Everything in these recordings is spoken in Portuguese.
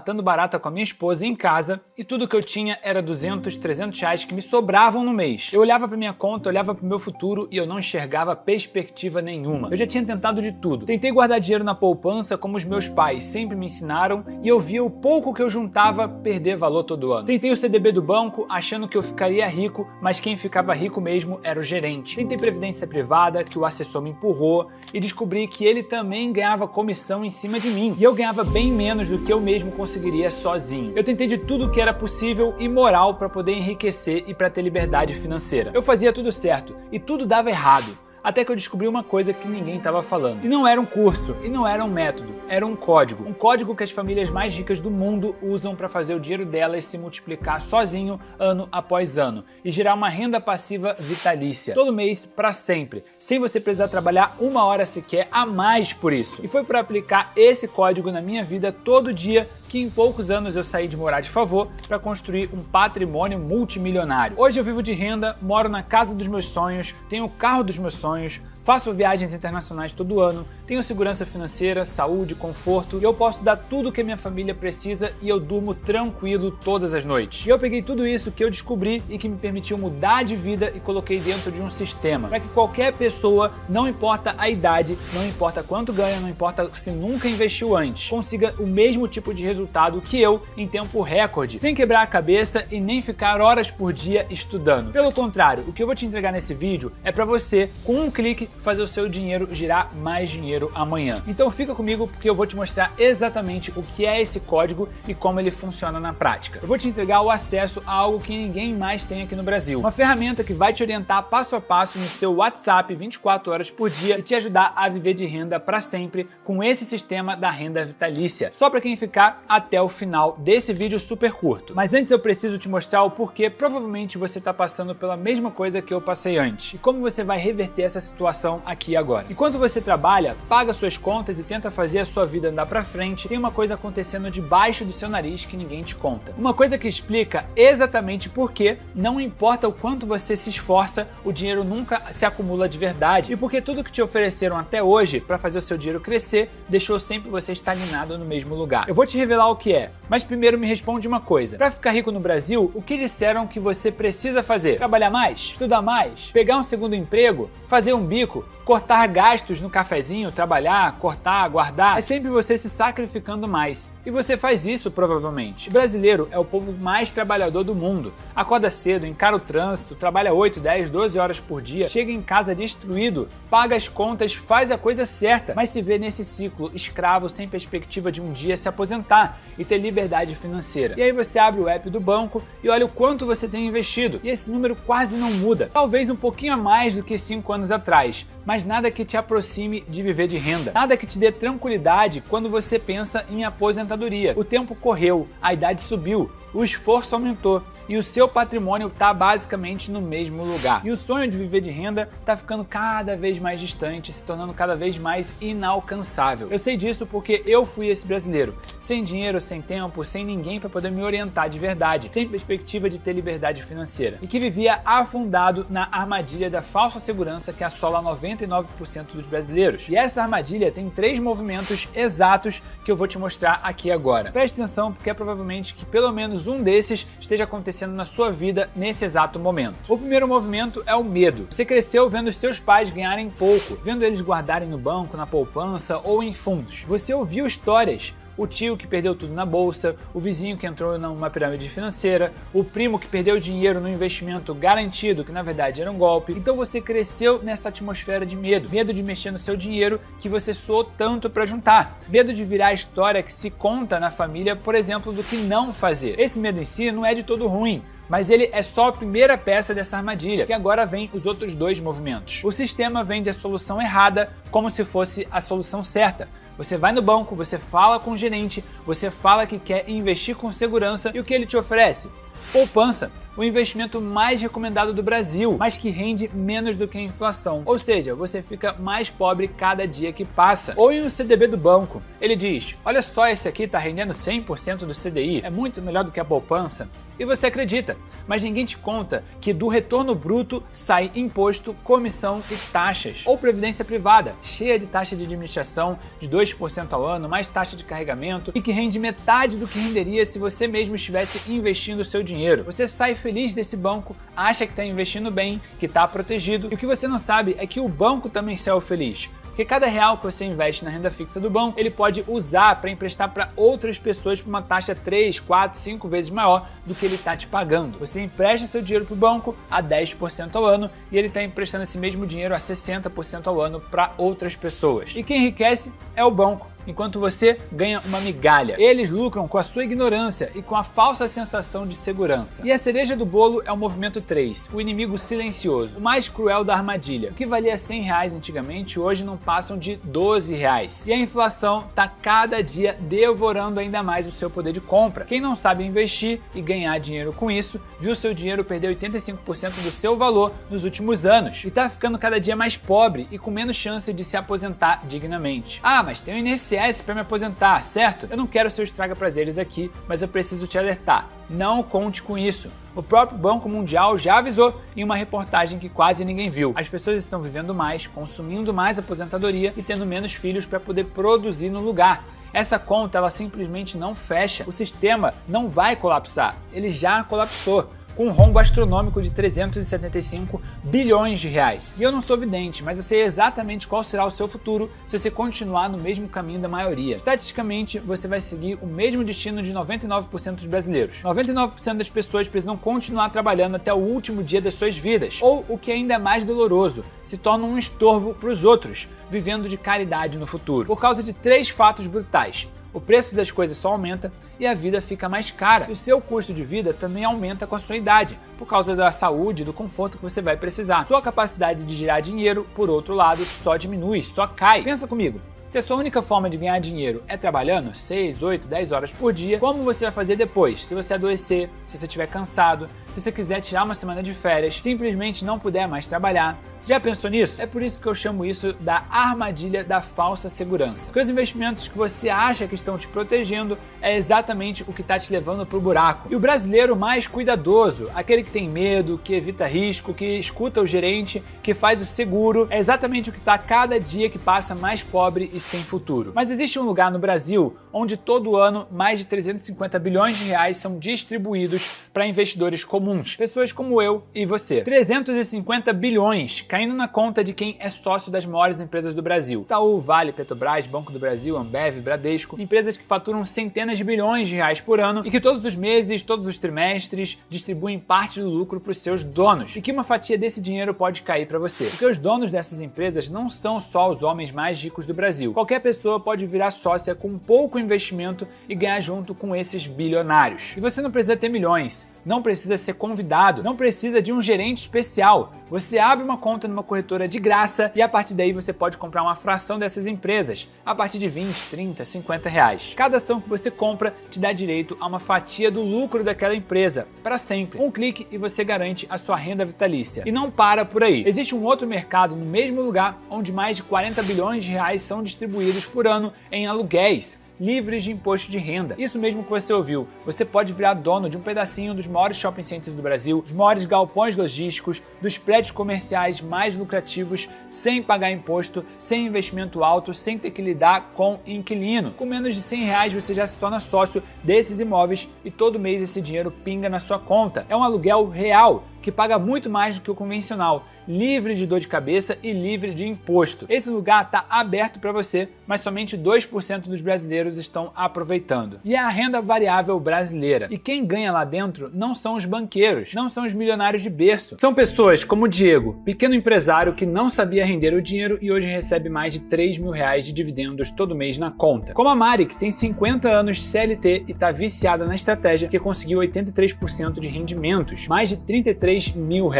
matando barata com a minha esposa em casa e tudo que eu tinha era 200, 300 reais que me sobravam no mês. Eu olhava pra minha conta, olhava pro meu futuro e eu não enxergava perspectiva nenhuma. Eu já tinha tentado de tudo. Tentei guardar dinheiro na poupança como os meus pais sempre me ensinaram e eu via o pouco que eu juntava perder valor todo ano. Tentei o CDB do banco achando que eu ficaria rico, mas quem ficava rico mesmo era o gerente. Tentei previdência privada, que o assessor me empurrou e descobri que ele também ganhava comissão em cima de mim e eu ganhava bem menos do que eu mesmo conseguiria sozinho. Eu tentei de tudo que era possível e moral para poder enriquecer e para ter liberdade financeira. Eu fazia tudo certo e tudo dava errado. Até que eu descobri uma coisa que ninguém estava falando. E não era um curso, e não era um método, era um código. Um código que as famílias mais ricas do mundo usam para fazer o dinheiro delas se multiplicar sozinho, ano após ano, e gerar uma renda passiva vitalícia. Todo mês, para sempre, sem você precisar trabalhar uma hora sequer a mais por isso. E foi para aplicar esse código na minha vida todo dia que em poucos anos eu saí de morar de favor para construir um patrimônio multimilionário. Hoje eu vivo de renda, moro na casa dos meus sonhos, tenho o carro dos meus sonhos, faço viagens internacionais todo ano, tenho segurança financeira, saúde, conforto e eu posso dar tudo o que a minha família precisa e eu durmo tranquilo todas as noites. E eu peguei tudo isso que eu descobri e que me permitiu mudar de vida e coloquei dentro de um sistema para que qualquer pessoa, não importa a idade, não importa quanto ganha, não importa se nunca investiu antes, consiga o mesmo tipo de resultado que eu em tempo recorde, sem quebrar a cabeça e nem ficar horas por dia estudando. Pelo contrário, o que eu vou te entregar nesse vídeo é para você, com um clique, fazer o seu dinheiro girar mais dinheiro amanhã. Então fica comigo porque eu vou te mostrar exatamente o que é esse código e como ele funciona na prática. Eu vou te entregar o acesso a algo que ninguém mais tem aqui no Brasil. Uma ferramenta que vai te orientar passo a passo no seu WhatsApp 24 horas por dia e te ajudar a viver de renda para sempre com esse sistema da renda vitalícia. Só para quem ficar até o final desse vídeo super curto. Mas antes eu preciso te mostrar o porquê provavelmente você está passando pela mesma coisa que eu passei antes e como você vai reverter essa situação aqui agora. Enquanto você trabalha, paga suas contas e tenta fazer a sua vida andar pra frente, tem uma coisa acontecendo debaixo do seu nariz que ninguém te conta. Uma coisa que explica exatamente por que, não importa o quanto você se esforça, o dinheiro nunca se acumula de verdade e porque tudo que te ofereceram até hoje para fazer o seu dinheiro crescer, deixou sempre você estagnado no mesmo lugar. Eu vou te revelar o que é, mas primeiro me responde uma coisa. Para ficar rico no Brasil, o que disseram que você precisa fazer? Trabalhar mais? Estudar mais? Pegar um segundo emprego? Fazer um bico? Cortar gastos no cafezinho, trabalhar, cortar, guardar, é sempre você se sacrificando mais. E você faz isso provavelmente. O brasileiro é o povo mais trabalhador do mundo. Acorda cedo, encara o trânsito, trabalha 8, 10, 12 horas por dia, chega em casa destruído, paga as contas, faz a coisa certa, mas se vê nesse ciclo escravo sem perspectiva de um dia se aposentar e ter liberdade financeira. E aí você abre o app do banco e olha o quanto você tem investido. E esse número quase não muda. Talvez um pouquinho a mais do que 5 anos atrás. Mas nada que te aproxime de viver de renda. Nada que te dê tranquilidade quando você pensa em aposentadoria. O tempo correu, a idade subiu, o esforço aumentou e o seu patrimônio está basicamente no mesmo lugar. E o sonho de viver de renda está ficando cada vez mais distante, se tornando cada vez mais inalcançável. Eu sei disso porque eu fui esse brasileiro, sem dinheiro, sem tempo, sem ninguém para poder me orientar de verdade, sem perspectiva de ter liberdade financeira e que vivia afundado na armadilha da falsa segurança que assola 99% dos brasileiros. E essa armadilha tem 3 movimentos exatos que eu vou te mostrar aqui agora. Preste atenção porque é provavelmente que pelo menos um desses esteja acontecendo na sua vida nesse exato momento. O primeiro movimento é o medo. Você cresceu vendo os seus pais ganharem pouco, vendo eles guardarem no banco, na poupança ou em fundos. Você ouviu histórias. O tio que perdeu tudo na bolsa, o vizinho que entrou numa pirâmide financeira, o primo que perdeu dinheiro no investimento garantido, que na verdade era um golpe. Então você cresceu nessa atmosfera de medo. Medo de mexer no seu dinheiro que você suou tanto para juntar. Medo de virar a história que se conta na família, por exemplo, do que não fazer. Esse medo em si não é de todo ruim, mas ele é só a primeira peça dessa armadilha, que agora vem os outros 2 movimentos. O sistema vende a solução errada como se fosse a solução certa. Você vai no banco, você fala com o gerente, você fala que quer investir com segurança e o que ele te oferece? Poupança. o investimento mais recomendado do Brasil, mas que rende menos do que a inflação. Ou seja, você fica mais pobre cada dia que passa. Ou em um CDB do banco. Ele diz, olha só, esse aqui está rendendo 100% do CDI, é muito melhor do que a poupança. E você acredita, mas ninguém te conta que do retorno bruto sai imposto, comissão e taxas. Ou previdência privada, cheia de taxa de administração de 2% ao ano, mais taxa de carregamento e que rende metade do que renderia se você mesmo estivesse investindo o seu dinheiro. Você sai feliz desse banco, acha que está investindo bem, que está protegido, e o que você não sabe é que o banco também saiu feliz. Porque cada real que você investe na renda fixa do banco, ele pode usar para emprestar para outras pessoas por uma taxa 3, 4, 5 vezes maior do que ele está te pagando. Você empresta seu dinheiro para o banco a 10% ao ano e ele está emprestando esse mesmo dinheiro a 60% ao ano para outras pessoas. E quem enriquece é o banco, enquanto você ganha uma migalha. Eles lucram com a sua ignorância e com a falsa sensação de segurança. E a cereja do bolo é o movimento 3, o inimigo silencioso, o mais cruel da armadilha. O que valia R$100 antigamente, hoje não passam de R$12. E a inflação está cada dia devorando ainda mais o seu poder de compra. Quem não sabe investir e ganhar dinheiro com isso, viu seu dinheiro perder 85% do seu valor nos últimos anos e está ficando cada dia mais pobre e com menos chance de se aposentar dignamente. Ah, mas tem o INSS para me aposentar, certo? Eu não quero seus estraga-prazeres aqui, mas eu preciso te alertar. Não conte com isso. O próprio Banco Mundial já avisou em uma reportagem que quase ninguém viu. As pessoas estão vivendo mais, consumindo mais aposentadoria e tendo menos filhos para poder produzir no lugar. Essa conta ela simplesmente não fecha. O sistema não vai colapsar. Ele já colapsou, com um rombo astronômico de 375 bilhões de reais. E eu não sou vidente, mas eu sei exatamente qual será o seu futuro se você continuar no mesmo caminho da maioria. Estatisticamente, você vai seguir o mesmo destino de 99% dos brasileiros. 99% das pessoas precisam continuar trabalhando até o último dia das suas vidas. Ou, o que ainda é mais doloroso, se tornam um estorvo para os outros, vivendo de caridade no futuro. Por causa de 3 fatos brutais. O preço das coisas só aumenta e a vida fica mais cara. E o seu custo de vida também aumenta com a sua idade, por causa da saúde e do conforto que você vai precisar. Sua capacidade de girar dinheiro, por outro lado, só diminui, só cai. Pensa comigo. Se a sua única forma de ganhar dinheiro é trabalhando 6, 8, 10 horas por dia, como você vai fazer depois? Se você adoecer, se você estiver cansado, se você quiser tirar uma semana de férias, simplesmente não puder mais trabalhar. Já pensou nisso? É por isso que eu chamo isso da armadilha da falsa segurança. Porque os investimentos que você acha que estão te protegendo é exatamente o que está te levando para o buraco. E o brasileiro mais cuidadoso, aquele que tem medo, que evita risco, que escuta o gerente, que faz o seguro, é exatamente o que está cada dia que passa mais pobre e sem futuro. Mas existe um lugar no Brasil onde todo ano mais de 350 bilhões de reais são distribuídos para investidores comuns, pessoas como eu e você. 350 bilhões caindo na conta de quem é sócio das maiores empresas do Brasil. Itaú, Vale, Petrobras, Banco do Brasil, Ambev, Bradesco, empresas que faturam centenas de bilhões de reais por ano e que todos os meses, todos os trimestres, distribuem parte do lucro para os seus donos. E que uma fatia desse dinheiro pode cair para você. Porque os donos dessas empresas não são só os homens mais ricos do Brasil. Qualquer pessoa pode virar sócia com pouco investimento e ganhar junto com esses bilionários. E você não precisa ter milhões. Não precisa ser convidado, não precisa de um gerente especial. Você abre uma conta numa corretora de graça e a partir daí você pode comprar uma fração dessas empresas a partir de 20, 30, 50 reais. Cada ação que você compra te dá direito a uma fatia do lucro daquela empresa, para sempre. Um clique e você garante a sua renda vitalícia. E não para por aí. Existe um outro mercado no mesmo lugar onde mais de 40 bilhões de reais são distribuídos por ano em aluguéis, livres de imposto de renda. Isso mesmo que você ouviu. Você pode virar dono de um pedacinho dos maiores shopping centers do Brasil, dos maiores galpões logísticos, dos prédios comerciais mais lucrativos, sem pagar imposto, sem investimento alto, sem ter que lidar com inquilino. Com menos de 100 reais você já se torna sócio desses imóveis e todo mês esse dinheiro pinga na sua conta. É um aluguel real, que paga muito mais do que o convencional, livre de dor de cabeça e livre de imposto. Esse lugar está aberto para você, mas somente 2% dos brasileiros estão aproveitando. E é a renda variável brasileira. E quem ganha lá dentro não são os banqueiros, não são os milionários de berço. São pessoas como o Diego, pequeno empresário que não sabia render o dinheiro e hoje recebe mais de 3 mil reais de dividendos todo mês na conta. Como a Mari, que tem 50 anos CLT e está viciada na estratégia, que conseguiu 83% de rendimentos, mais de 33 R$3 mil.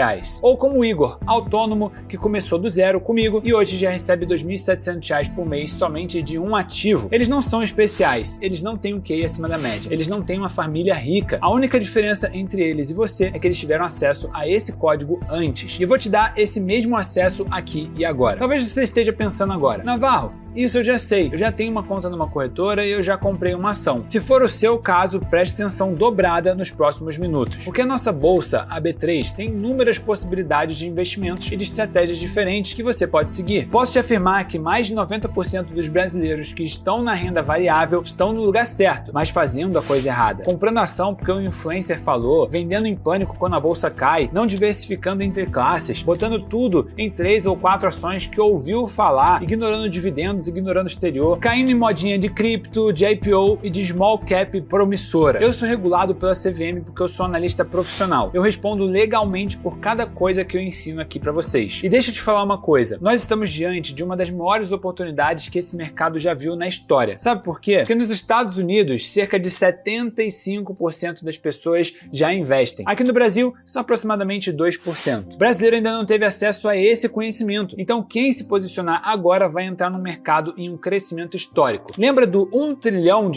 Ou como o Igor, autônomo, que começou do zero comigo e hoje já recebe R$2.700 por mês somente de um ativo. Eles não são especiais, eles não têm um QI acima da média, eles não têm uma família rica. A única diferença entre eles e você é que eles tiveram acesso a esse código antes. E eu vou te dar esse mesmo acesso aqui e agora. Talvez você esteja pensando agora, Navarro, isso eu já sei, eu já tenho uma conta numa corretora e eu já comprei uma ação. Se for o seu caso, preste atenção dobrada nos próximos minutos. Porque a nossa bolsa, a B3, tem inúmeras possibilidades de investimentos e de estratégias diferentes que você pode seguir. Posso te afirmar que mais de 90% dos brasileiros que estão na renda variável estão no lugar certo, mas fazendo a coisa errada. Comprando ação porque o influencer falou, vendendo em pânico quando a bolsa cai, não diversificando entre classes, botando tudo em 3 ou 4 ações que ouviu falar, ignorando dividendos, ignorando o exterior, caindo em modinha de cripto, de IPO e de small cap promissora. Eu sou regulado pela CVM porque eu sou analista profissional. Eu respondo legalmente por cada coisa que eu ensino aqui para vocês. E deixa eu te falar uma coisa, nós estamos diante de uma das maiores oportunidades que esse mercado já viu na história. Sabe por quê? Porque nos Estados Unidos, cerca de 75% das pessoas já investem. Aqui no Brasil, são aproximadamente 2%. O brasileiro ainda não teve acesso a esse conhecimento. Então, quem se posicionar agora vai entrar no mercado em um crescimento histórico. Lembra do R$1 trilhão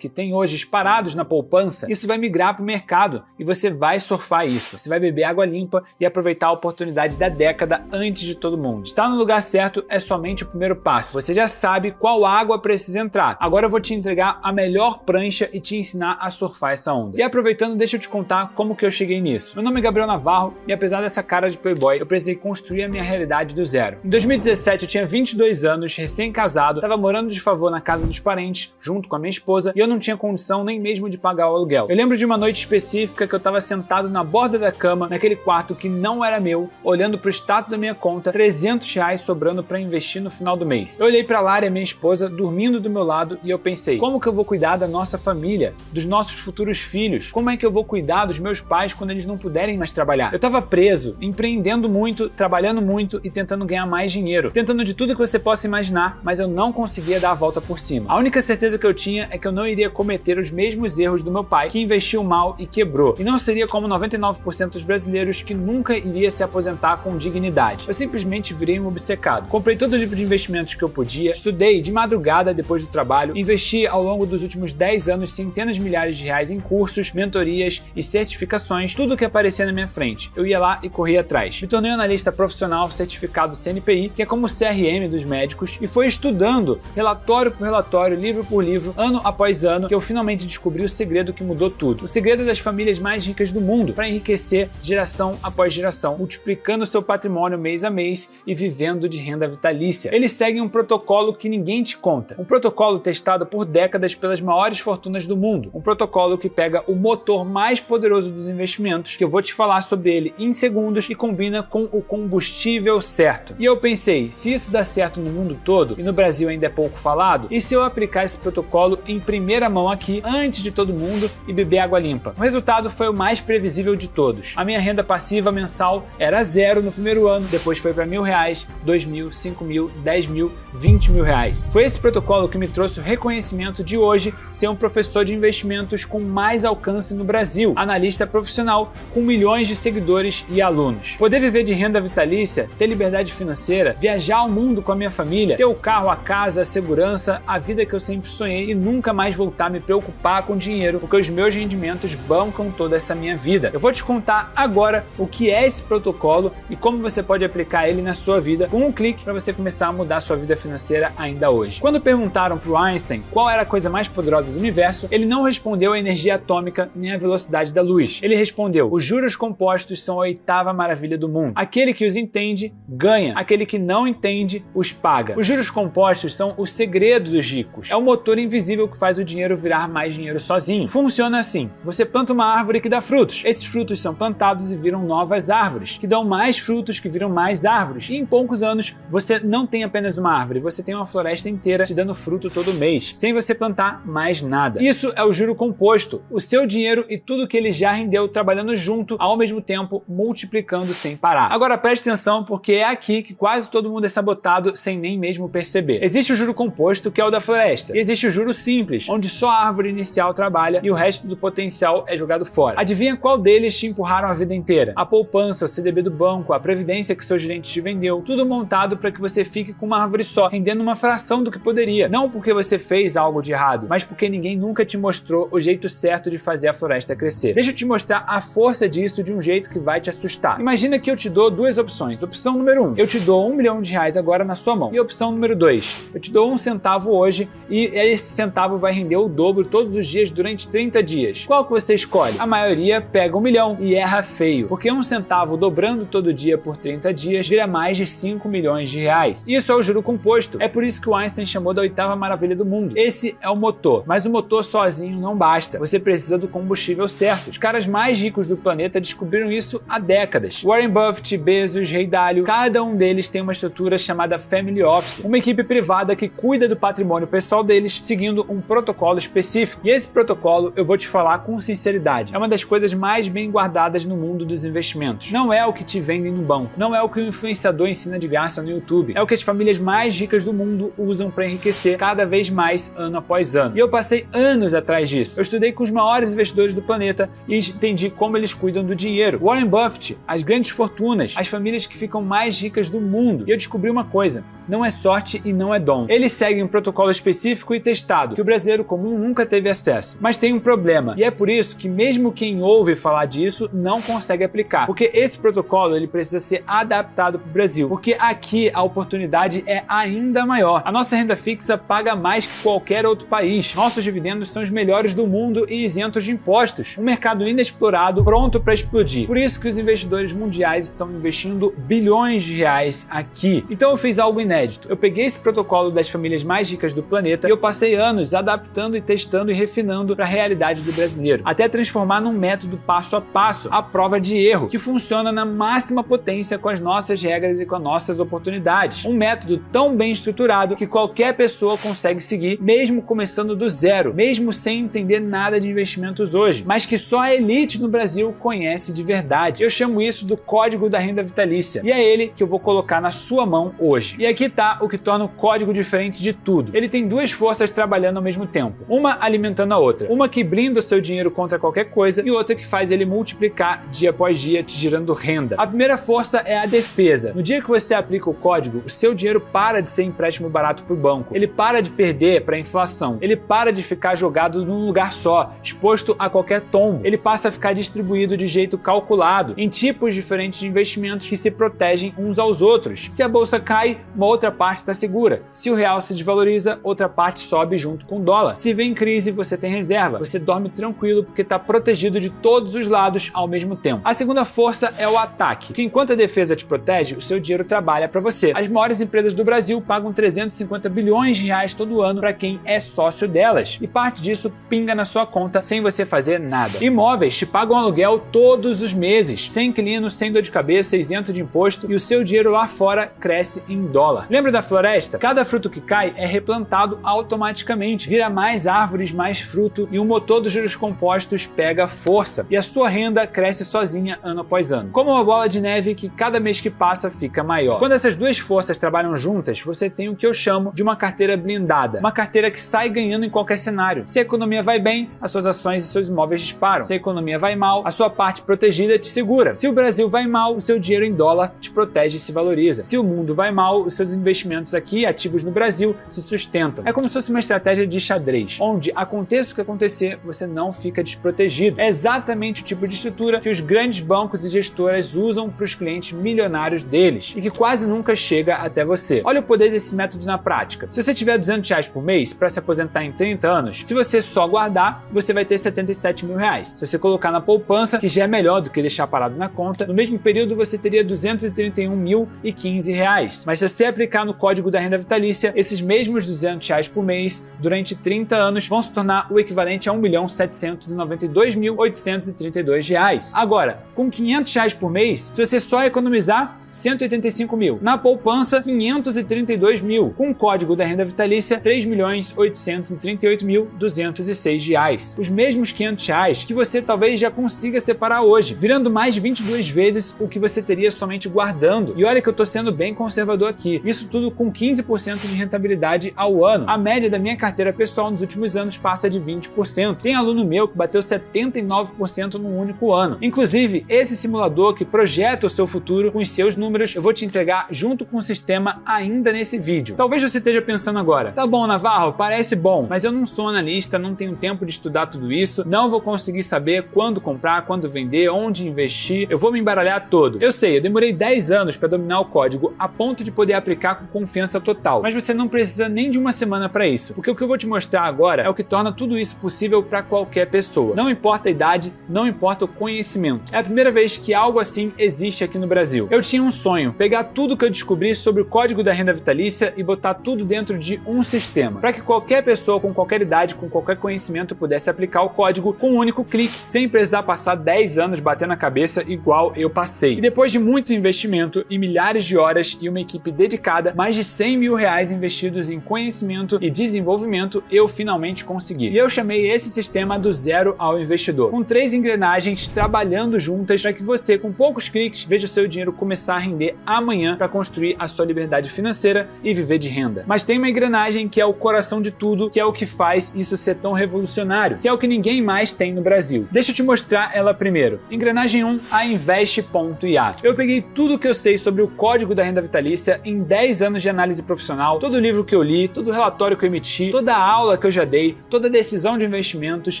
que tem hoje parados na poupança? Isso vai migrar para o mercado e você vai surfar isso. Você vai beber água limpa e aproveitar a oportunidade da década antes de todo mundo. Estar no lugar certo é somente o primeiro passo. Você já sabe qual água precisa entrar. Agora eu vou te entregar a melhor prancha e te ensinar a surfar essa onda. E aproveitando, deixa eu te contar como que eu cheguei nisso. Meu nome é Gabriel Navarro e apesar dessa cara de playboy, eu precisei construir a minha realidade do zero. Em 2017 eu tinha 22 anos, recém-casado, estava morando de favor na casa dos parentes, junto com a minha esposa, e eu não tinha condição nem mesmo de pagar o aluguel. Eu lembro de uma noite específica que eu estava sentado na borda da cama, naquele quarto que não era meu, olhando para o status da minha conta, R$300 sobrando para investir no final do mês. Eu olhei para Lara, minha esposa, dormindo do meu lado, e eu pensei, como que eu vou cuidar da nossa família, dos nossos futuros filhos? Como é que eu vou cuidar dos meus pais quando eles não puderem mais trabalhar? Eu estava preso, empreendendo muito, trabalhando muito e tentando ganhar mais dinheiro, tentando de tudo que você possa imaginar, mas eu não conseguia dar a volta por cima. A única certeza que eu tinha é que eu não iria cometer os mesmos erros do meu pai, que investiu mal e quebrou. E não seria como 99% dos brasileiros que nunca iria se aposentar com dignidade. Eu simplesmente virei um obcecado. Comprei todo o livro de investimentos que eu podia, estudei de madrugada depois do trabalho, investi ao longo dos últimos 10 anos centenas de milhares de reais em cursos, mentorias e certificações, tudo que aparecia na minha frente. Eu ia lá e corria atrás. Me tornei um analista profissional certificado CNPI, que é como o CRM dos médicos, e foi estudando relatório por relatório, livro por livro, ano após ano, que eu finalmente descobri o segredo que mudou tudo. O segredo das famílias mais ricas do mundo para enriquecer geração após geração, multiplicando seu patrimônio mês a mês e vivendo de renda vitalícia. Eles seguem um protocolo que ninguém te conta. Um protocolo testado por décadas pelas maiores fortunas do mundo. Um protocolo que pega o motor mais poderoso dos investimentos, que eu vou te falar sobre ele em segundos, e combina com o combustível certo. E eu pensei, se isso dá certo no mundo todo, e no Brasil ainda é pouco falado, e se eu aplicar esse protocolo em primeira mão aqui, antes de todo mundo, e beber água limpa? O resultado foi o mais previsível de todos. A minha renda passiva mensal era 0 no primeiro ano, depois foi para R$1.000, R$2.000, R$5.000, R$10.000, R$20.000. Foi esse protocolo que me trouxe o reconhecimento de hoje ser um professor de investimentos com mais alcance no Brasil, analista profissional com milhões de seguidores e alunos. Poder viver de renda vitalícia, ter liberdade financeira, viajar ao mundo com a minha família, ter o carro, a casa, a segurança, a vida que eu sempre sonhei e nunca mais voltar a me preocupar com dinheiro, porque os meus rendimentos bancam toda essa minha vida. Eu vou te contar agora o que é esse protocolo e como você pode aplicar ele na sua vida com um clique para você começar a mudar a sua vida financeira ainda hoje. Quando perguntaram para o Einstein qual era a coisa mais poderosa do universo, ele não respondeu a energia atômica nem a velocidade da luz. Ele respondeu: os juros compostos são a 8ª maravilha do mundo. Aquele que os entende, ganha. Aquele que não entende, os paga. Os juros compostos são o segredo dos ricos. É o motor invisível que faz o dinheiro virar mais dinheiro sozinho. Funciona assim: você planta uma árvore que dá frutos. Esses frutos são plantados e viram novas árvores, que dão mais frutos, que viram mais árvores. E em poucos anos, você não tem apenas uma árvore, você tem uma floresta inteira te dando fruto todo mês, sem você plantar mais nada. Isso é o juro composto, o seu dinheiro e tudo que ele já rendeu trabalhando junto, ao mesmo tempo multiplicando sem parar. Agora preste atenção, porque é aqui que quase todo mundo é sabotado sem nem mesmo perceber. perceber. Existe o juro composto, que é o da floresta, e existe o juro simples, onde só a árvore inicial trabalha e o resto do potencial é jogado fora. Adivinha qual deles te empurraram a vida inteira? A poupança, o CDB do banco, a previdência que seu gerente te vendeu, tudo montado para que você fique com uma árvore só, rendendo uma fração do que poderia. Não porque você fez algo de errado, mas porque ninguém nunca te mostrou o jeito certo de fazer a floresta crescer. Deixa eu te mostrar a força disso de um jeito que vai te assustar. Imagina que eu te dou duas opções. Opção número 1, eu te dou R$1 milhão agora na sua mão. E opção número 2, eu te dou 1 centavo hoje e esse centavo vai render o dobro todos os dias durante 30 dias. Qual que você escolhe? A maioria pega 1 milhão e erra feio, porque 1 centavo dobrando todo dia por 30 dias vira mais de 5 milhões de reais. Isso é o juro composto. É por isso que o Einstein chamou da 8ª maravilha do mundo. Esse é o motor, mas o motor sozinho não basta. Você precisa do combustível certo. Os caras mais ricos do planeta descobriram isso há décadas. Warren Buffett, Bezos, Ray Dalio, cada um deles tem uma estrutura chamada Family Office, uma equipe privada que cuida do patrimônio pessoal deles, seguindo um protocolo específico. E esse protocolo, eu vou te falar com sinceridade, é uma das coisas mais bem guardadas no mundo dos investimentos. Não é o que te vendem no banco, não é o que o influenciador ensina de graça no YouTube, é o que as famílias mais ricas do mundo usam para enriquecer cada vez mais ano após ano. E eu passei anos atrás disso. Eu estudei com os maiores investidores do planeta e entendi como eles cuidam do dinheiro. Warren Buffett, as grandes fortunas, as famílias que ficam mais ricas do mundo. E eu descobri uma coisa: não é sorte e não é dom. Eles seguem um protocolo específico e testado, que o brasileiro comum nunca teve acesso. Mas tem um problema, e é por isso que mesmo quem ouve falar disso não consegue aplicar. Porque esse protocolo ele precisa ser adaptado para o Brasil, porque aqui a oportunidade é ainda maior. A nossa renda fixa paga mais que qualquer outro país. Nossos dividendos são os melhores do mundo e isentos de impostos. Um mercado inexplorado, pronto para explodir. Por isso que os investidores mundiais estão investindo bilhões de reais aqui. Então eu fiz algo inédito. Eu peguei esse protocolo das famílias mais ricas do planeta e eu passei anos adaptando e testando e refinando para a realidade do brasileiro, até transformar num método passo a passo, à prova de erro, que funciona na máxima potência com as nossas regras e com as nossas oportunidades. Um método tão bem estruturado que qualquer pessoa consegue seguir, mesmo começando do zero, mesmo sem entender nada de investimentos hoje, mas que só a elite no Brasil conhece de verdade. Eu chamo isso do Código da Renda Vitalícia, e é ele que eu vou colocar na sua mão hoje. E aqui tá o que torna o código diferente de tudo. Ele tem duas forças trabalhando ao mesmo tempo, uma alimentando a outra, uma que blinda o seu dinheiro contra qualquer coisa e outra que faz ele multiplicar dia após dia, te gerando renda. A primeira força é a defesa. No dia que você aplica o código, o seu dinheiro para de ser empréstimo barato para o banco, ele para de perder para a inflação, ele para de ficar jogado num lugar só, exposto a qualquer tombo, ele passa a ficar distribuído de jeito calculado, em tipos diferentes de investimentos que se protegem uns aos outros. Se a bolsa cai, uma outra parte está segura. Se o real se desvaloriza, outra parte sobe junto com o dólar. Se vem crise, você tem reserva. Você dorme tranquilo porque está protegido de todos os lados ao mesmo tempo. A segunda força é o ataque, que enquanto a defesa te protege, o seu dinheiro trabalha para você. As maiores empresas do Brasil pagam 350 bilhões de reais todo ano para quem é sócio delas, e parte disso pinga na sua conta sem você fazer nada. Imóveis te pagam aluguel todos os meses, sem inquilino, sem dor de cabeça, isento de imposto, e o seu dinheiro lá fora cresce em dólar. Lembra da floresta? Cada fruto que cai é replantado automaticamente, vira mais árvores, mais fruto, e o motor dos juros compostos pega força, e a sua renda cresce sozinha ano após ano, como uma bola de neve que cada mês que passa fica maior. Quando essas duas forças trabalham juntas, você tem o que eu chamo de uma carteira blindada, uma carteira que sai ganhando em qualquer cenário. Se a economia vai bem, as suas ações e seus imóveis disparam. Se a economia vai mal, a sua parte protegida te segura. Se o Brasil vai mal, o seu dinheiro em dólar te protege e se valoriza. Se o mundo vai mal, os seus investimentos aqui, ativos no Brasil, se sustentam. É como se fosse uma estratégia de xadrez, onde aconteça o que acontecer, você não fica desprotegido. É exatamente o tipo de estrutura que os grandes bancos e gestoras usam para os clientes milionários deles e que quase nunca chega até você. Olha o poder desse método na prática. Se você tiver R$200 por mês para se aposentar em 30 anos, se você só guardar, você vai ter 77 mil reais. Se você colocar na poupança, que já é melhor do que deixar parado na conta, no mesmo período você teria 231.015 reais. Mas se você aplicar no código da renda vitalícia, esses mesmos R$200 por mês, durante 30 anos, vão se tornar o equivalente a R$1.792.832. Agora, com R$500 por mês, se você só economizar, 185 mil. Na poupança, 532 mil. Com o código da renda vitalícia, 3.838.206 reais. Os mesmos 500 reais que você talvez já consiga separar hoje, virando mais de 22 vezes o que você teria somente guardando. E olha que eu tô sendo bem conservador aqui. Isso tudo com 15% de rentabilidade ao ano. A média da minha carteira pessoal nos últimos anos passa de 20%. Tem aluno meu que bateu 79% num único ano. Inclusive, esse simulador que projeta o seu futuro com os seus números, eu vou te entregar junto com o sistema ainda nesse vídeo. Talvez você esteja pensando agora, tá bom, Navarro, parece bom, mas eu não sou analista, não tenho tempo de estudar tudo isso, não vou conseguir saber quando comprar, quando vender, onde investir, eu vou me embaralhar todo. Eu sei, eu demorei 10 anos para dominar o código a ponto de poder aplicar com confiança total, mas você não precisa nem de uma semana para isso, porque o que eu vou te mostrar agora é o que torna tudo isso possível para qualquer pessoa. Não importa a idade, não importa o conhecimento. É a primeira vez que algo assim existe aqui no Brasil. Eu tinha um sonho, pegar tudo que eu descobri sobre o código da renda vitalícia e botar tudo dentro de um sistema, para que qualquer pessoa com qualquer idade, com qualquer conhecimento pudesse aplicar o código com um único clique, sem precisar passar 10 anos batendo a cabeça igual eu passei. E depois de muito investimento e milhares de horas e uma equipe dedicada, mais de 100 mil reais investidos em conhecimento e desenvolvimento, eu finalmente consegui. E eu chamei esse sistema do zero ao investidor, com 3 engrenagens trabalhando juntas para que você, com poucos cliques, veja o seu dinheiro começar a render amanhã para construir a sua liberdade financeira e viver de renda. Mas tem uma engrenagem que é o coração de tudo, que é o que faz isso ser tão revolucionário, que é o que ninguém mais tem no Brasil. Deixa eu te mostrar ela primeiro. Engrenagem 1, a Invest.ia. Eu peguei tudo que eu sei sobre o código da renda vitalícia em 10 anos de análise profissional, todo livro que eu li, todo relatório que eu emiti, toda a aula que eu já dei, toda decisão de investimentos,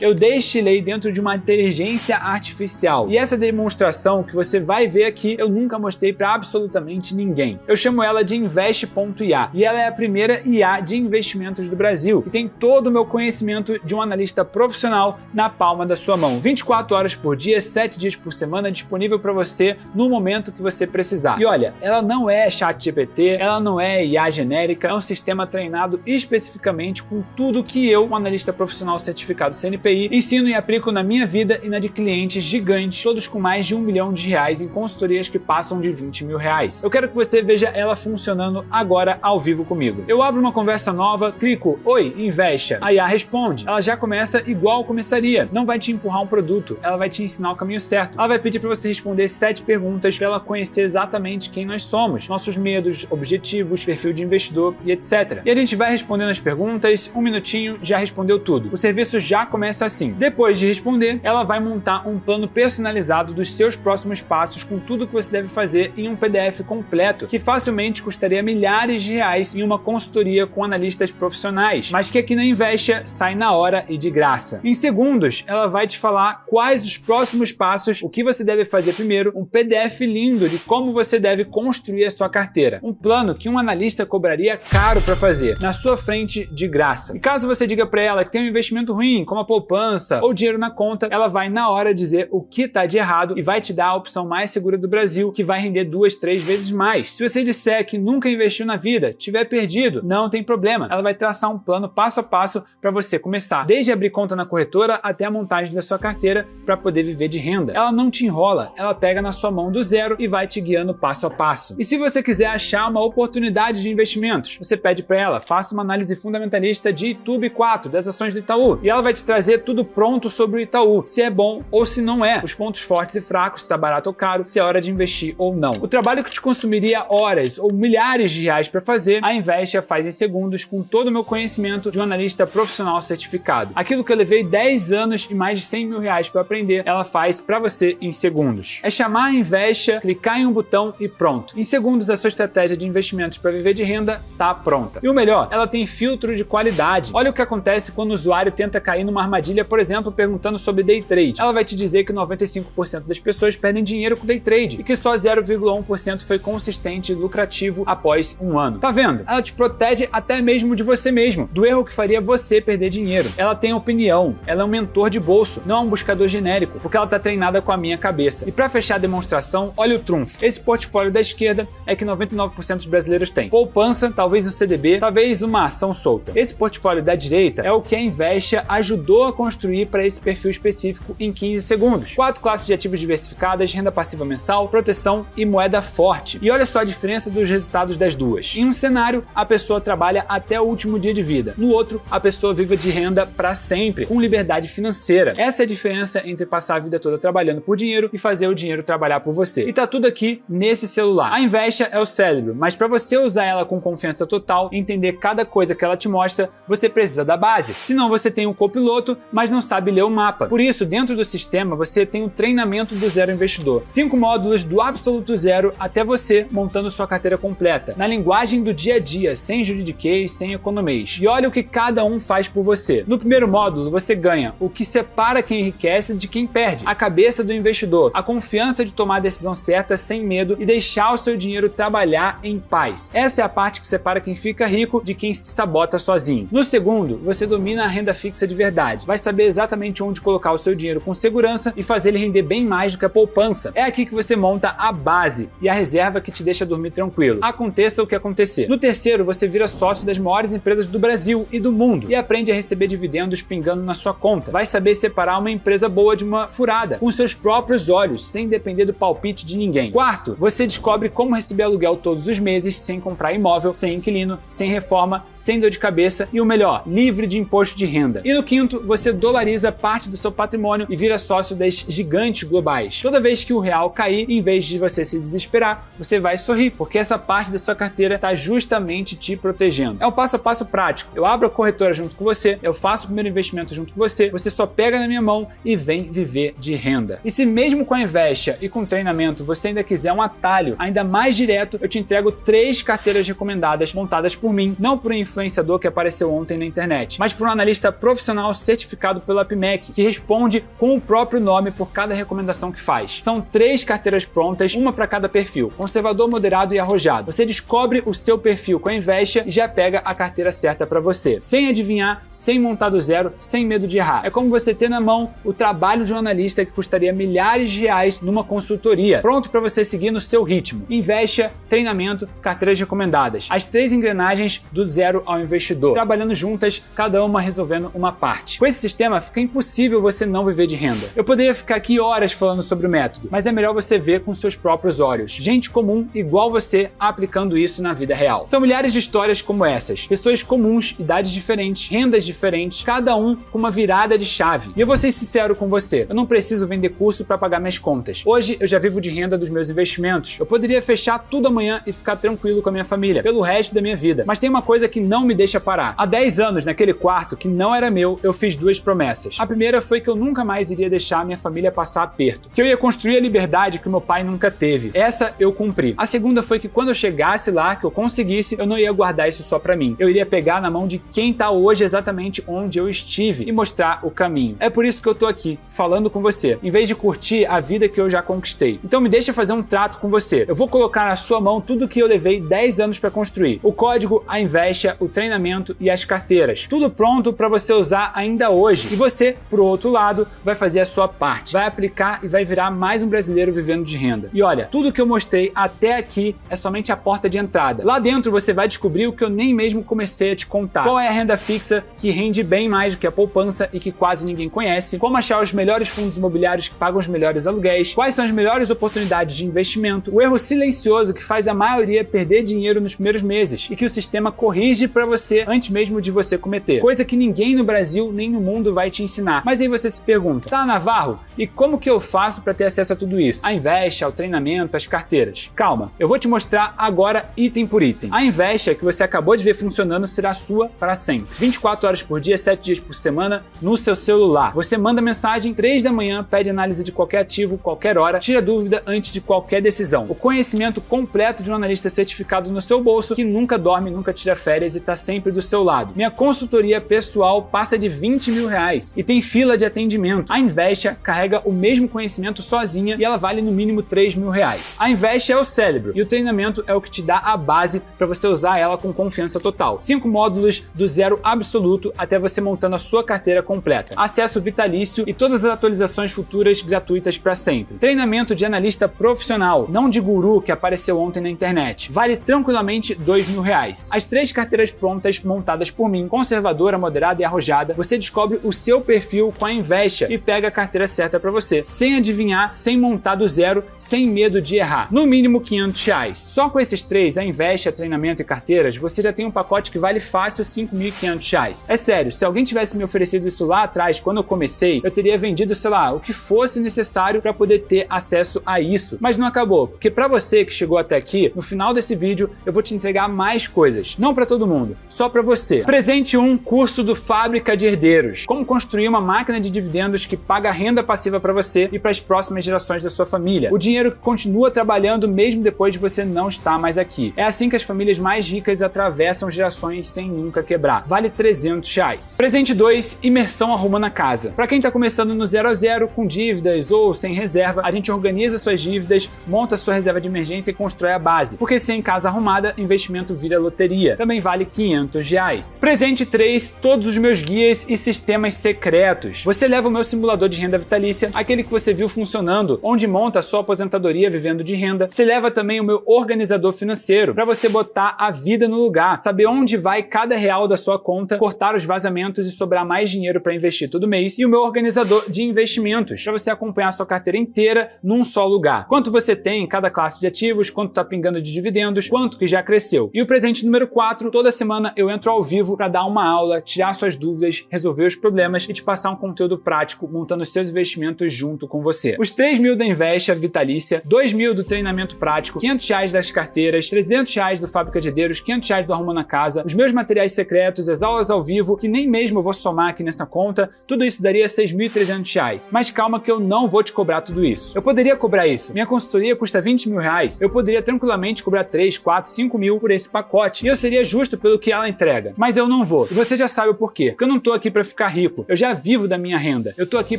eu destilei dentro de uma inteligência artificial. E essa demonstração que você vai ver aqui, eu nunca mostrei para absolutamente ninguém. Eu chamo ela de Invest.ia e ela é a primeira IA de investimentos do Brasil, que tem todo o meu conhecimento de um analista profissional na palma da sua mão. 24 horas por dia, 7 dias por semana, disponível para você no momento que você precisar. E olha, ela não é ChatGPT, ela não é IA genérica, é um sistema treinado especificamente com tudo que eu, um analista profissional certificado CNPI, ensino e aplico na minha vida e na de clientes gigantes, todos com mais de R$1 milhão em consultorias que passam de R$20 mil. Eu quero que você veja ela funcionando agora ao vivo comigo. Eu abro uma conversa nova, clico, oi, investe. A IA responde. Ela já começa igual começaria. Não vai te empurrar um produto, ela vai te ensinar o caminho certo. Ela vai pedir para você responder 7 perguntas para ela conhecer exatamente quem nós somos, nossos medos, objetivos, perfil de investidor e etc. E a gente vai respondendo as perguntas, 1 minutinho, já respondeu tudo. O serviço já começa assim. Depois de responder, ela vai montar um plano personalizado dos seus próximos passos com tudo que você deve fazer em um PDF completo, que facilmente custaria milhares de reais em uma consultoria com analistas profissionais, mas que aqui na Investia sai na hora e de graça. Em segundos, ela vai te falar quais os próximos passos, o que você deve fazer primeiro, um PDF lindo de como você deve construir a sua carteira. Um plano que um analista cobraria caro para fazer, na sua frente de graça. E caso você diga para ela que tem um investimento ruim, como a poupança ou dinheiro na conta, ela vai na hora dizer o que tá de errado e vai te dar a opção mais segura do Brasil, que vai render 2, 3 vezes mais. Se você disser que nunca investiu na vida, tiver perdido, não tem problema. Ela vai traçar um plano passo a passo para você começar, desde abrir conta na corretora até a montagem da sua carteira para poder viver de renda. Ela não te enrola, ela pega na sua mão do zero e vai te guiando passo a passo. E se você quiser achar uma oportunidade de investimentos, você pede para ela, faça uma análise fundamentalista de Itube 4, das ações do Itaú, e ela vai te trazer tudo pronto sobre o Itaú, se é bom ou se não é, os pontos fortes e fracos, se está barato ou caro, se é hora de investir ou não. O trabalho que te consumiria horas ou milhares de reais para fazer, a Investia faz em segundos com todo o meu conhecimento de um analista profissional certificado. Aquilo que eu levei 10 anos e mais de 100 mil reais para aprender, ela faz para você em segundos. É chamar a Investia, clicar em um botão e pronto. Em segundos, a sua estratégia de investimentos para viver de renda está pronta. E o melhor, ela tem filtro de qualidade. Olha o que acontece quando o usuário tenta cair numa armadilha, por exemplo, perguntando sobre day trade. Ela vai te dizer que 95% das pessoas perdem dinheiro com day trade e que só 0,1% foi consistente e lucrativo após um ano. Tá vendo? Ela te protege até mesmo de você mesmo, do erro que faria você perder dinheiro. Ela tem opinião, ela é um mentor de bolso, não é um buscador genérico, porque ela tá treinada com a minha cabeça. E para fechar a demonstração, olha o trunfo. Esse portfólio da esquerda é que 99% dos brasileiros têm. Poupança, talvez um CDB, talvez uma ação solta. Esse portfólio da direita é o que a Investia ajudou a construir para esse perfil específico em 15 segundos. 4 classes de ativos diversificadas, renda passiva mensal, proteção e moeda moeda forte. E olha só a diferença dos resultados das duas. Em um cenário, a pessoa trabalha até o último dia de vida. No outro, a pessoa vive de renda para sempre, com liberdade financeira. Essa é a diferença entre passar a vida toda trabalhando por dinheiro e fazer o dinheiro trabalhar por você. E tá tudo aqui nesse celular. A Investia é o cérebro, mas para você usar ela com confiança total, entender cada coisa que ela te mostra, você precisa da base. Senão você tem um copiloto, mas não sabe ler o mapa. Por isso, dentro do sistema, você tem o treinamento do zero investidor. 5 módulos do absoluto zero até você montando sua carteira completa, na linguagem do dia a dia, sem juridiquês, sem economês. E olha o que cada um faz por você. No primeiro módulo, você ganha o que separa quem enriquece de quem perde, a cabeça do investidor, a confiança de tomar a decisão certa sem medo e deixar o seu dinheiro trabalhar em paz. Essa é a parte que separa quem fica rico de quem se sabota sozinho. No segundo, você domina a renda fixa de verdade. Vai saber exatamente onde colocar o seu dinheiro com segurança e fazer ele render bem mais do que a poupança. É aqui que você monta a base e a reserva que te deixa dormir tranquilo. Aconteça o que acontecer. No terceiro, você vira sócio das maiores empresas do Brasil e do mundo e aprende a receber dividendos pingando na sua conta. Vai saber separar uma empresa boa de uma furada, com seus próprios olhos, sem depender do palpite de ninguém. Quarto, você descobre como receber aluguel todos os meses, sem comprar imóvel, sem inquilino, sem reforma, sem dor de cabeça e o melhor, livre de imposto de renda. E no quinto, você dolariza parte do seu patrimônio e vira sócio das gigantes globais. Toda vez que o real cair, em vez de você se desesperar, você vai sorrir, porque essa parte da sua carteira está justamente te protegendo. É um passo a passo prático. Eu abro a corretora junto com você, eu faço o primeiro investimento junto com você, você só pega na minha mão e vem viver de renda. E se mesmo com a Investia e com treinamento você ainda quiser um atalho ainda mais direto, eu te entrego 3 carteiras recomendadas montadas por mim, não por um influenciador que apareceu ontem na internet, mas por um analista profissional certificado pela PMEC, que responde com o próprio nome por cada recomendação que faz. São 3 carteiras prontas, uma para cada perfil, conservador, moderado e arrojado. Você descobre o seu perfil com a Investia e já pega a carteira certa para você, sem adivinhar, sem montar do zero, sem medo de errar. É como você ter na mão o trabalho de um analista que custaria milhares de reais numa consultoria, pronto para você seguir no seu ritmo. Investia, treinamento, carteiras recomendadas. As 3 engrenagens do zero ao investidor, trabalhando juntas, cada uma resolvendo uma parte. Com esse sistema fica impossível você não viver de renda. Eu poderia ficar aqui horas falando sobre o método, mas é melhor você ver com seus próprios olhos. Gente comum igual você aplicando isso na vida real. São milhares de histórias como essas. Pessoas comuns, idades diferentes, rendas diferentes, cada um com uma virada de chave. E eu vou ser sincero com você, eu não preciso vender curso para pagar minhas contas. Hoje eu já vivo de renda dos meus investimentos. Eu poderia fechar tudo amanhã e ficar tranquilo com a minha família, pelo resto da minha vida. Mas tem uma coisa que não me deixa parar. Há 10 anos, naquele quarto que não era meu, eu fiz 2 promessas. A primeira foi que eu nunca mais iria deixar a minha família passar aperto, que eu ia construir a liberdade que meu pai nunca teve. Essa eu cumpri. A segunda foi que quando eu chegasse lá, que eu conseguisse, eu não ia guardar isso só pra mim. Eu iria pegar na mão de quem tá hoje exatamente onde eu estive e mostrar o caminho. É por isso que eu tô aqui, falando com você, em vez de curtir a vida que eu já conquistei. Então me deixa fazer um trato com você. Eu vou colocar na sua mão tudo que eu levei 10 anos para construir. O código, a Investia, o treinamento e as carteiras. Tudo pronto para você usar ainda hoje. E você, pro outro lado, vai fazer a sua parte. Vai aplicar e vai virar mais um brasileiro vivendo de renda. E olha, tudo que eu mostrei até aqui é somente a porta de entrada. Lá dentro você vai descobrir o que eu nem mesmo comecei a te contar. Qual é a renda fixa que rende bem mais do que a poupança e que quase ninguém conhece. Como achar os melhores fundos imobiliários que pagam os melhores aluguéis. Quais são as melhores oportunidades de investimento. O erro silencioso que faz a maioria perder dinheiro nos primeiros meses e que o sistema corrige para você antes mesmo de você cometer. Coisa que ninguém no Brasil nem no mundo vai te ensinar. Mas aí você se pergunta, tá, Navarro, e como que eu faço para ter acesso a tudo isso? A Investia, ao treinamento, às carteiras. Calma, eu vou te mostrar agora item por item. A Investia que você acabou de ver funcionando será sua para sempre. 24 horas por dia, 7 dias por semana, no seu celular. Você manda mensagem 3 da manhã, pede análise de qualquer ativo, qualquer hora, tira dúvida antes de qualquer decisão. O conhecimento completo de um analista certificado no seu bolso, que nunca dorme, nunca tira férias e está sempre do seu lado. Minha consultoria pessoal passa de 20 mil reais e tem fila de atendimento. A Investia carrega o mesmo conhecimento sozinha e ela vale no mínimo 3 mil reais. A Investia é o cérebro e o treinamento é o que te dá a base para você usar ela com confiança total. 5 módulos do zero absoluto até você montando a sua carteira completa. Acesso vitalício e todas as atualizações futuras gratuitas para sempre. Treinamento de analista profissional, não de guru que apareceu ontem na internet. Vale tranquilamente 2 mil reais. As 3 carteiras prontas montadas por mim, conservadora, moderada e arrojada, você descobre o seu perfil com a Investia e pega a carteira certa para você, sem adivinhar, sem montar do zero, sem medo de de errar. No mínimo R$500. Só com esses três, a Invest, treinamento e carteiras, você já tem um pacote que vale fácil R$5.500. É sério, se alguém tivesse me oferecido isso lá atrás, quando eu comecei, eu teria vendido, sei lá, o que fosse necessário para poder ter acesso a isso. Mas não acabou, porque para você que chegou até aqui, no final desse vídeo eu vou te entregar mais coisas. Não para todo mundo, só para você. Presente 1, curso do Fábrica de Herdeiros. Como construir uma máquina de dividendos que paga renda passiva para você e para as próximas gerações da sua família. O dinheiro que continua trabalhando mesmo depois de você não estar mais aqui. É assim que as famílias mais ricas atravessam gerações sem nunca quebrar. Vale R$300. Presente 2, imersão arrumando a casa. Para quem está começando no 0 a 0, com dívidas ou sem reserva, a gente organiza suas dívidas, monta sua reserva de emergência e constrói a base. Porque sem casa arrumada, investimento vira loteria. Também vale R$500. Presente 3, todos os meus guias e sistemas secretos. Você leva o meu simulador de renda vitalícia, aquele que você viu funcionando, onde monta a sua aposentadoria vivendo de renda. Você leva também o meu organizador financeiro, para você botar a vida no lugar, saber onde vai cada real da sua conta, cortar os vazamentos e sobrar mais dinheiro para investir todo mês. E o meu organizador de investimentos, para você acompanhar a sua carteira inteira num só lugar. Quanto você tem em cada classe de ativos, quanto está pingando de dividendos, quanto que já cresceu. E o presente número 4, toda semana eu entro ao vivo para dar uma aula, tirar suas dúvidas, resolver os problemas e te passar um conteúdo prático montando seus investimentos junto com você. Os 3.000 da Invest, a vitalícia, 2.000 do treinamento prático, R$500 das carteiras, R$300 do Fábrica de Herdeiros, R$500 do Arrumando a Casa, os meus materiais secretos, as aulas ao vivo, que nem mesmo eu vou somar aqui nessa conta, tudo isso daria R$6.300. Mas calma que eu não vou te cobrar tudo isso. Eu poderia cobrar isso. Minha consultoria custa R$20 mil. Eu poderia tranquilamente cobrar 3, 4, 5 mil por esse pacote. E eu seria justo pelo que ela entrega. Mas eu não vou. E você já sabe o porquê. Porque eu não tô aqui para ficar rico. Eu já vivo da minha renda. Eu tô aqui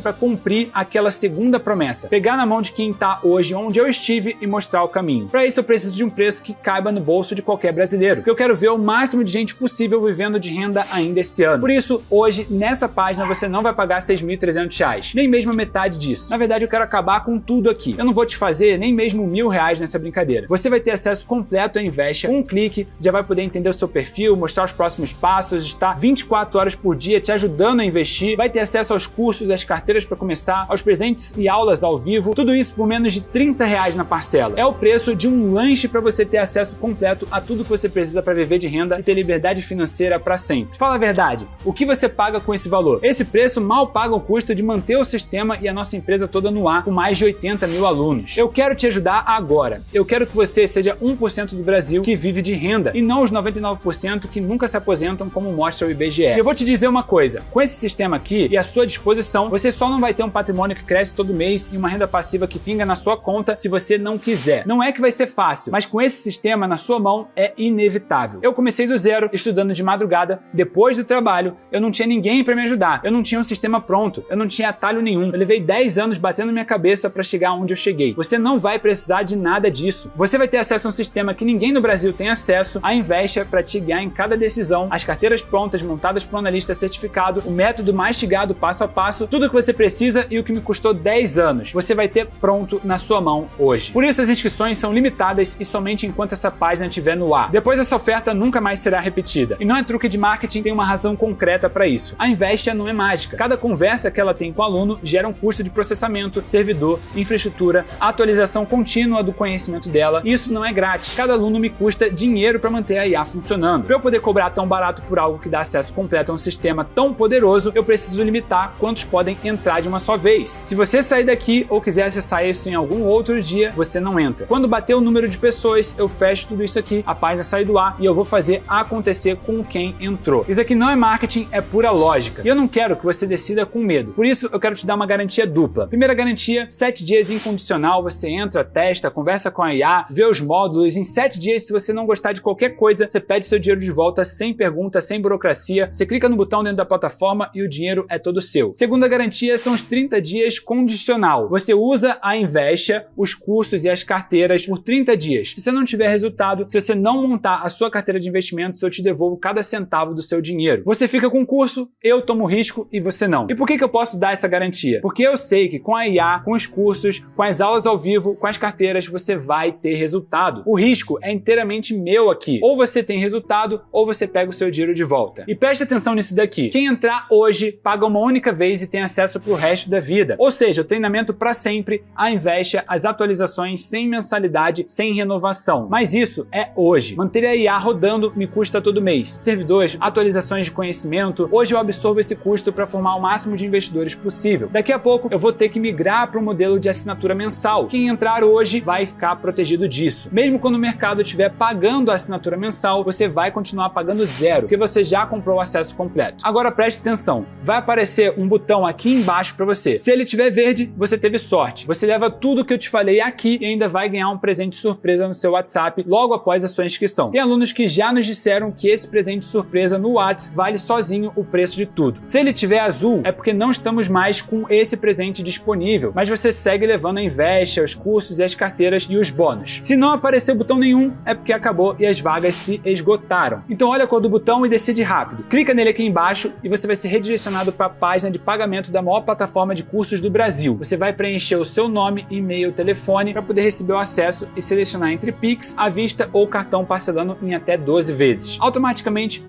para cumprir aquela segunda promessa. Pegar na mão de quem tá hoje onde eu estive e mostrar o caminho. Para isso eu preciso de um preço que caiba no bolso de qualquer brasileiro. Porque eu quero ver o máximo de gente possível vivendo de renda ainda esse ano. Por isso, hoje, nessa página, você não vai pagar R$6.300. Nem mesmo a metade disso. Na verdade, eu quero acabar com tudo aqui. Eu não vou te fazer nem mesmo R$1.000 nessa brincadeira. Você vai ter acesso completo à Invest. Com um clique, já vai poder entender o seu perfil, mostrar os próximos passos, estar 24 horas por dia te ajudando a investir. Vai ter acesso aos cursos, às carteiras para começar, aos presentes e aulas ao vivo. Tudo isso por menos de R$30 na parcela. É o preço de um lanche para você ter acesso completo a tudo que você precisa para viver de renda e ter liberdade financeira para sempre. Fala a verdade, o que você paga com esse valor? Esse preço mal paga o custo de manter o sistema e a nossa empresa toda no ar com mais de 80 mil alunos. Eu quero te ajudar agora. Eu quero que você seja 1% do Brasil que vive de renda e não os 99% que nunca se aposentam, como mostra o IBGE. E eu vou te dizer uma coisa, com esse sistema aqui e à sua disposição, você só não vai ter um patrimônio que cresce todo mês e uma renda passiva que pinga na sua conta se você não quiser. Não é que vai ser fácil, mas com esse sistema na sua mão é inevitável. Eu comecei do zero, estudando de madrugada, depois do trabalho, eu não tinha ninguém para me ajudar, eu não tinha um sistema pronto, eu não tinha atalho nenhum, eu levei 10 anos batendo minha cabeça para chegar onde eu cheguei. Você não vai precisar de nada disso. Você vai ter acesso a um sistema que ninguém no Brasil tem acesso, a Invest para te guiar em cada decisão, as carteiras prontas montadas por um analista certificado, o método mastigado passo a passo, tudo o que você precisa e o que me custou 10 anos. Você vai ter pronto na sua mão hoje. Por isso as inscrições são limitadas e somente enquanto essa página estiver no ar. Depois essa oferta nunca mais será repetida. E não é truque de marketing, tem uma razão concreta para isso. A Investia não é mágica. Cada conversa que ela tem com o aluno gera um custo de processamento, servidor, infraestrutura, atualização contínua do conhecimento dela. E isso não é grátis. Cada aluno me custa dinheiro para manter a IA funcionando. Para eu poder cobrar tão barato por algo que dá acesso completo a um sistema tão poderoso, eu preciso limitar quantos podem entrar de uma só vez. Se você sair daqui ou quiser acessar isso em algum outro dia, você não entra. Quando bater o número de pessoas, eu fecho tudo isso aqui, a página sai do ar e eu vou fazer acontecer com quem entrou. Isso aqui não é marketing, é pura lógica. E eu não quero que você decida com medo. Por isso, eu quero te dar uma garantia dupla. Primeira garantia, 7 dias incondicional, você entra, testa, conversa com a IA, vê os módulos. Em 7 dias, se você não gostar de qualquer coisa, você pede seu dinheiro de volta sem pergunta, sem burocracia. Você clica no botão dentro da plataforma e o dinheiro é todo seu. Segunda garantia são os 30 dias condicional. Você usa a Investia, os cursos e as carteiras por 30 dias. Se você não tiver resultado, se você não montar a sua carteira de investimentos, eu te devolvo cada centavo do seu dinheiro. Você fica com o curso, eu tomo risco e você não. E por que eu posso dar essa garantia? Porque eu sei que com a IA, com os cursos, com as aulas ao vivo, com as carteiras, você vai ter resultado. O risco é inteiramente meu aqui. Ou você tem resultado, ou você pega o seu dinheiro de volta. E preste atenção nisso daqui. Quem entrar hoje, paga uma única vez e tem acesso pro resto da vida. Ou seja, o treinamento para sempre, a Investia, as atualizações atualizações sem mensalidade, sem renovação. Mas isso é hoje. Manter a IA rodando me custa todo mês. Servidores, atualizações de conhecimento, hoje eu absorvo esse custo para formar o máximo de investidores possível. Daqui a pouco eu vou ter que migrar para um modelo de assinatura mensal. Quem entrar hoje vai ficar protegido disso. Mesmo quando o mercado estiver pagando a assinatura mensal, você vai continuar pagando zero, porque você já comprou o acesso completo. Agora preste atenção, vai aparecer um botão aqui embaixo para você. Se ele estiver verde, você teve sorte. Você leva tudo que eu te falei aqui e ainda vai ganhar um presente surpresa no seu WhatsApp logo após a sua inscrição. Tem alunos que já nos disseram que esse presente surpresa no WhatsApp vale sozinho o preço de tudo. Se ele tiver azul, é porque não estamos mais com esse presente disponível, mas você segue levando a Invest, os cursos e as carteiras e os bônus. Se não aparecer botão nenhum, é porque acabou e as vagas se esgotaram. Então olha a cor do botão e decide rápido. Clica nele aqui embaixo e você vai ser redirecionado para a página de pagamento da maior plataforma de cursos do Brasil. Você vai preencher o seu nome, e-mail, telefone para poder receber o acesso e selecionar entre Pix, à vista ou cartão parcelando em até 12 vezes. Automaticamente